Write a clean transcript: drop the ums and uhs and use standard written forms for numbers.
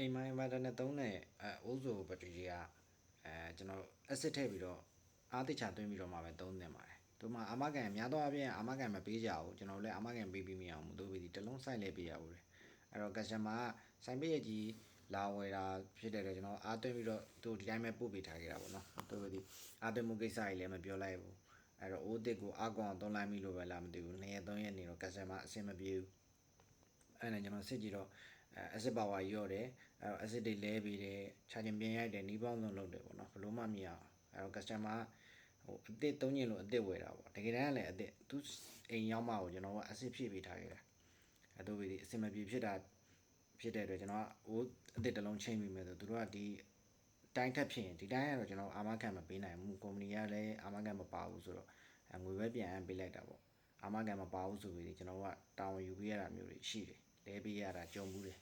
အိမ်မိုင်းဗာတာနဲ့သုံးတဲ့အိုးဆိုဘက်ထရီတွေကကျွန်တော် acid ထည့်ပြီးတော့အားတိချသွင်းပြီးတော့မှပဲသုံးသင့်ပါတယ်။ဒီမှာအာမခံများသောအားဖြင့်အာမခံမပေးကြဘူးကျွန်တော်လည်းအာမခံပေးပြီးမရအောင်တို့ပြီးဒီတစ်လုံးစိုက်လဲပေးရဘူးလေ။အဲ့တော့ customer ကစိုင်ပိတ်ရကြီးလာဝယ်တာဖြစ်တဲ့အတွက်ကျွန်တော်အားသွင်းပြီးတော့တို့ဒီတိုင်းပဲပို့ပေးထားခဲ့တာပေါ့နော်။တို့ပြီးဒီအားသွင်းမှုကိစ္စကြီးလည်းမပြောလိုက်ဘူး။အဲ့တော့အိုးတစ်ကိုအားကောင်းအောင်သုံးလိုက်ပြီလို့ပဲလားမသိဘူး။2ရက်3ရက်နေတော့ customer အဆင်မပြေဘူး။အဲ့ဒါကျွန်တော်စစ်ကြည့်တော့acid power ရော့တယ်အဲ့တော့ acid တွေလဲပြီးတယ် charging ပြင်ရိုက်တယ်နီးပေါင်းလုံးလုပ်တယ်ပေါ့နော်ဘလို့မှမရအောင်အဲ့တော့ customer ဟိုအစ်စ်သုံးညင်လို့အစ်စ်ဝယ်တာပေါ့တကယ်တမ်းကလည်းအစ်စ်သူအိမ်ရောက်မှကိုကျွန်တော်က acid ဖြည့်ပေးထားခဲ့တာအဲ့တော့ဒီအစင်မပြေဖြစ်တဲ့အတွက်ကျွန်တော်ကဟိုအစ်စ်တစ်လုံးချိန်ပြီးမယ်ဆိုသူတို့ကဒီတိုင်းထက်ဖြစ်ရင်ဒီတိုင်းကတော့ကျွန်တော်အာမခံမပေးနိုင်ဘူးကုမ္ပဏီကလည်းအာမခံမပါဘူးဆိုတော့ငွေပဲပြန်အမ်းပေးလိုက်တာပေါ့အာမခံမပါဘူးဆိုပြီးကျွန်တော်ကတာဝန်ယူပေးရတာမျိုးတွေရှိတယ်လဲပေးရတာကြုံဘူးတယ်